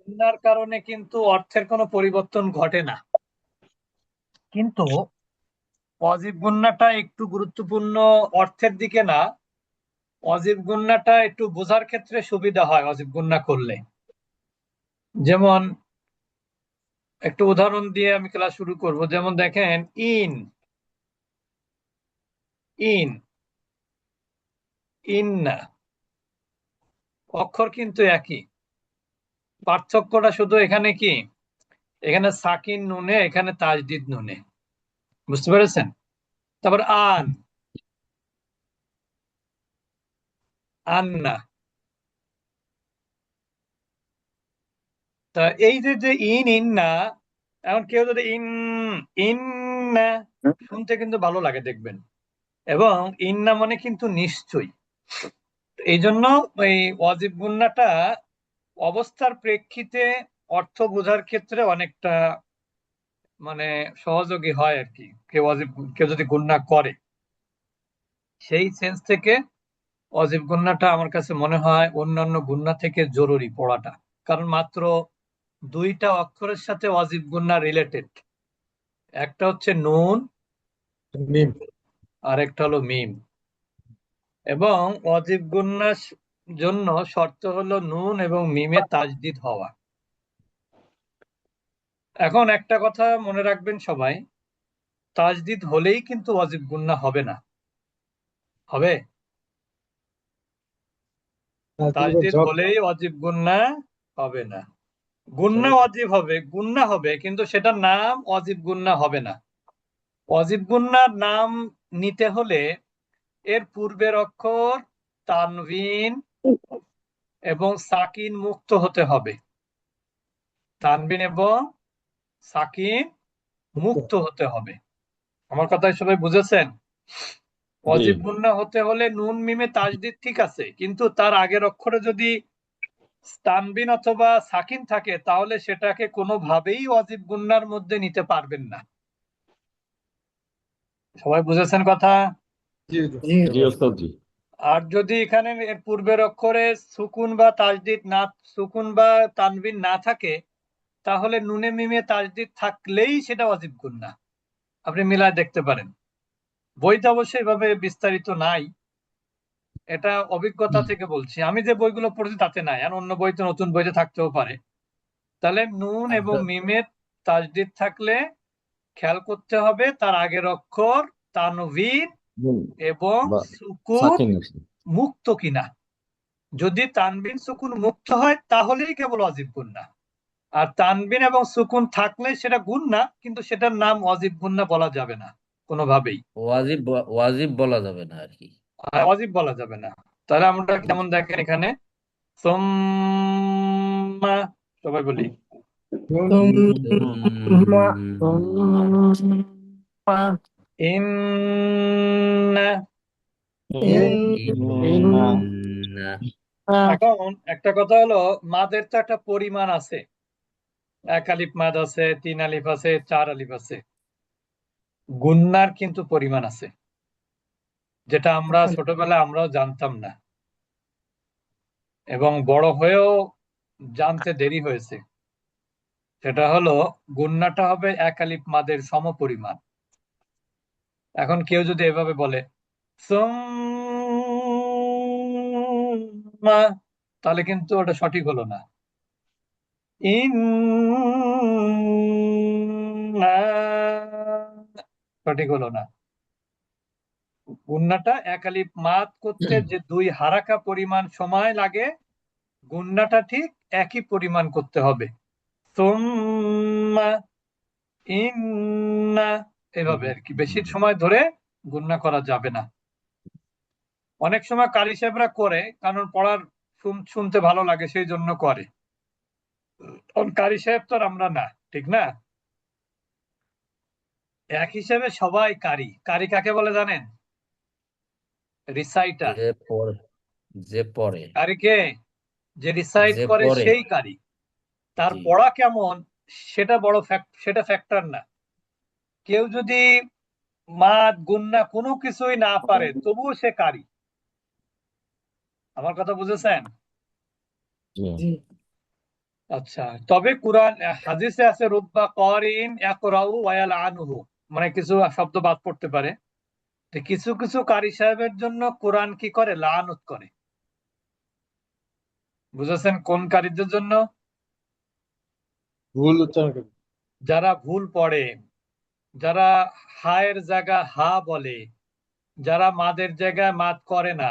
গুণার কারণে কিন্তু অর্থের কোনো পরিবর্তন ঘটে না, কিন্তু অজীব গুণাটা একটু গুরুত্বপূর্ণ, অর্থের দিকে না। অজীব গুণাটা একটু বোঝার ক্ষেত্রে সুবিধা হয় অজীব গুণা করলে। যেমন একটু উদাহরণ দিয়ে আমি ক্লাস শুরু করব। যেমন দেখেন, ইন ইন ইন্না অক্ষর কিন্তু একই, পার্থক্যটা শুধু এখানে কি, এখানে সাকিন নুনে, এখানে তাজদিদ নুনে। বুঝতে পেরেছেন? তারপর আন্না। তা এই যে যে ইন্না, এখন কেউ যদি ইন্না শুনতে কিন্তু ভালো লাগে দেখবেন, এবং ইন্না মানে কিন্তু নিশ্চয়ই। এই জন্য এই ওয়াজিব গুন্নাটা অবস্থার প্রেক্ষিতে অর্থ বোঝার ক্ষেত্রে অনেকটা মানে সহযোগী হয় আর কি। কেউ যদি গুন্না করে, সেই সেন্স থেকে অজীব গুন্নাটা আমার কাছে মনে হয় অন্যান্য গুন্না থেকে জরুরি পড়াটা। কারণ মাত্র দুইটা অক্ষরের সাথে অজীব গুন্না রিলেটেড, একটা হচ্ছে নুন মিম। আর একটা হলো মিম। এবং অজীব গুন্নার জন্য শর্ত হলো নুন এবং মিমে তাজদিদ হওয়া। এখন একটা কথা মনে রাখবেন সবাই, তাজদিদ হলেই কিন্তু অজীব গুন্না হবে না। হবে? তাজদিদ জব। হলেই অজীব গুন্না হবে না। গুন্না অজীব হবে, গুন্না হবে, কিন্তু সেটার নাম অজীব গুন্না হবে না। অজীব গুন্নার নাম নিতে হলে এর পূর্বের অক্ষর তানভিন এবং সাকিন মুক্ত হতে হবে। তানবিন এবং সাকিন মুক্ত হতে হবে। আমার কথা সবাই বুঝেছেন? জি। অজীব গুন্না হতে হলে নুন মিমে তাজদিদ ঠিক আছে, কিন্তু তার আগের অক্ষরে যদি তানবিন অথবা সাকিন থাকে, তাহলে সেটাকে কোনোভাবেই অজীব গুন্নার মধ্যে নিতে পারবেন না। সবাই বুঝেছেন কথা? জি জি ওস্তাদ জি। আর যদি এখানে এর পূর্বের অক্ষরে সুকুন বা তাজদিদ না, সুকুন বা তানবিন না থাকে, তাহলে নুনে মিমে তাজদিদ থাকলেই সেটা ওয়াজিব গুন্না। আপনি মিলায় দেখতে পারেন। বইতে অবশ্যই এভাবে বিস্তারিত নাই, এটা অভিজ্ঞতা থেকে বলছি। আমি যে বইগুলো পড়েছি তাতে নাই, আর অন্য বইতে, নতুন বইতে থাকতেও পারে। তাহলে নুন এবং আচ্ছা। মিমের তাজদিদ থাকলে খেয়াল করতে হবে তার আগের অক্ষর তানভীর হুম, এবং বা সুকুন সাকিন আছে। মুক্ত কিনা। যদি তানবিন সুকুন মুক্ত হয় তাহলেই কেবল ওয়াজিব গুন্না। আর তানবিন এবং সুকুন থাকলে সেটা গুন্না, কিন্তু সেটার নাম ওয়াজিব গুন্না বলা যাবে না কোনোভাবেই। ওয়াজিব বলা যাবে না আর কি। ওয়াজিব বলা যাবে না। তাহলে আমরা কেমন দেখেন এখানে, সুম্মা, সবাই বলি ইন্না। এখন একটা কথা হলো, মাদের তো একটা পরিমাণ আছে। এক আলিফ মাদ আছে, তিন আলিফ আছে, চার আলিফ আছে। গুন্নার কিন্তু পরিমাণ আছে, যেটা আমরা ছোটবেলায় আমরাও জানতাম না, এবং বড় হয়েও জানতে দেরি হয়েছে। সেটা হলো, গুন্নাটা হবে এক আলিফ মাদের সমপরিমাণ। এখন কেউ যদি এভাবে বলে সুম্মা, তাহলে কিন্তু ওটা সঠিক হলো না। ইন্না, সঠিক হলো না। গুন্নাটা এক আলিফ মাদ করতে যে দুই হারাকা পরিমাণ সময় লাগে, গুন্নাটা ঠিক একই পরিমাণ করতে হবে। সুম্মা ইন্না, এভাবে আর কি, বেশি সময় ধরে গুন্না করা যাবে না। অনেক সময় কারি সাহেবরা করে, কারণ পড়ার শুনতে ভালো লাগে সেই জন্য করে। কারণ কারি সাহেব তো আর আমরা না, ঠিক না? এক হিসেবে সবাই কারি। কারি কাকে বলে জানেন? রিসাইটার। যে পড়ে যে পড়ে কারি কে? যে রিসাইট যে করে পড়ে সেই কারি। তার জি। পড়া কেমন সেটা বড় ফ্যাক্ট, সেটা ফ্যাক্টর না। কেউ যদি মাদ গুন্না কোনো কিছুই না পারে, তবুও সে কারি। আমার কথা বুঝেছেন? জি। আচ্ছা, তবে কোরআন হাদিসে আছে রুব্বা ক্বারিন ইয়াকরাউ ওয়া ইয়ালআনুহু, মানে কিছু শব্দ বাদ পড়তে পারে। তো কিছু কিছু কারি সাহেবের জন্য কোরআন কি করে, লানত করে। বুঝেছেন কোন কারীদের জন্য? ভুল উচ্চারণ করে। যারা ভুল পড়ে, যারা হায়ের জায়গা হা বলে, যারা মাদের জায়গায় মাদ করে না,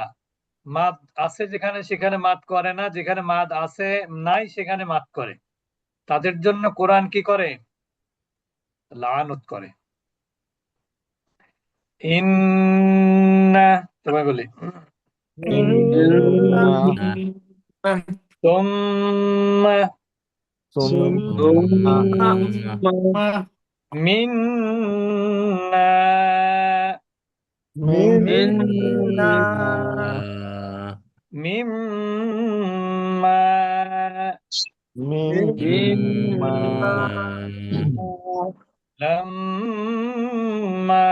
মাদ আছে যেখানে সেখানে মাদ করে না, যেখানে মাদ আছে নাই সেখানে মাদ করে, তাদের জন্য কোরআন কি করে, লানত করে। ইন্না, তোমায় বলি, তুম্মা মিন্না মিম্মা লাম্মা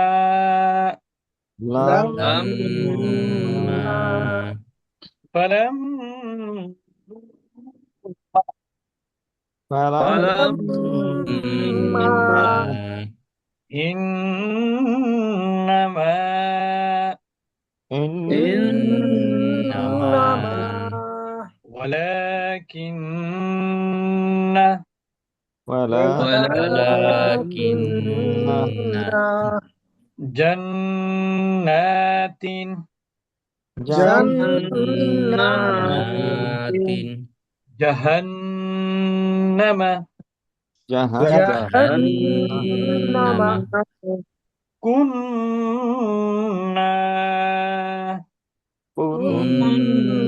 ফালাম ইন্নামা ওয়ালাকিন্না জান্নাতিন জাহান্নামা কুন্না আমান্না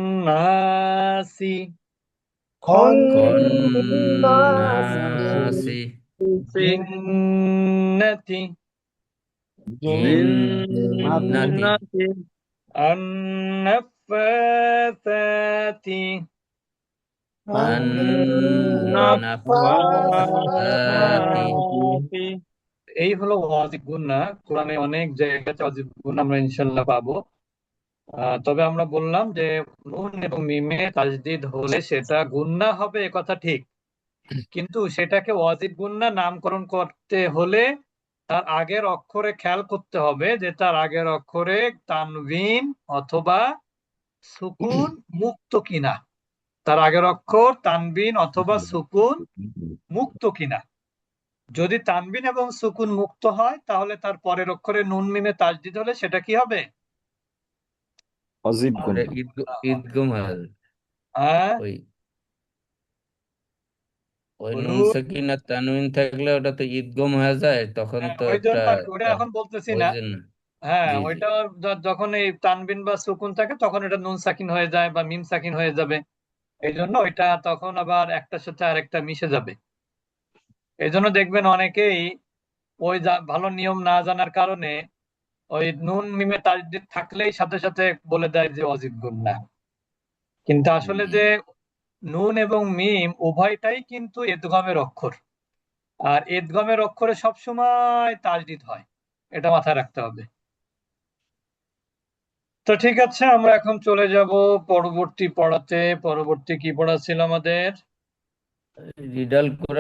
الناس الناس جنة النفاثات এই হলো ওয়াজিব গুন্না। কোরআনে অনেক জায়গাতে ওয়াজিব গুন্না আমরা ইনশাল্লাহ পাবো। তবে আমরা বললাম যে নুন এবং মিমে তাজদিদ হলে সেটা গুন্না হবে, এ কথা ঠিক, কিন্তু সেটাকে ওয়াজিব গুন্না নামকরণ করতে হলে তার আগের অক্ষরে খেয়াল করতে হবে যে তার আগের অক্ষরে তানবিন অথবা সুকুন মুক্ত কিনা, তার আগের অক্ষর তানবিন অথবা সুকুন মুক্ত কিনা। যদি তানবিন এবং সুকুন মুক্ত হয় তাহলে তার পরের অক্ষরে নুন মিমে তাজদিদ হলে সেটা কি হবে, ঈদগম হয়ে যাবে। হ্যাঁ ওই ওই নুন বলুন। সাকিন আর তানবিন থাকলে ওটা তো ঈদগম হয়ে যায়, তখন তো ওই একটা জন্য আর কি, ওটা এখন বলতেছি ওই না। জন্য। হ্যাঁ, জি জি। ওইটা যখন এই তানবিন বা সুকুন থাকে তখন এটা নুন সাকিন হয়ে যায় বা মিম সাকিন হয়ে যাবে। এই জন্য ওইটা তখন আবার একটার সাথে আরেকটা মিশে যাবে। এই জন্য দেখবেন অনেকেই ওই ভালো নিয়ম না জানার কারণে ওই নুন মিমে তাজদিদ থাকলেই সাথে সাথে বলে দেয় যে অজিব গুন্না। কিন্তু আসলে যে নুন এবং মিম উভয়টাই কিন্তু ইদগমের অক্ষর, আর ইদগমের অক্ষরে সবসময় তাজদিদ হয়, এটা মাথায় রাখতে হবে। তো ঠিক আছে, আমরা এখন চলে যাব পরবর্তী পড়াতে। পরবর্তী কি পড়া ছিল আমাদের? রিডাল করে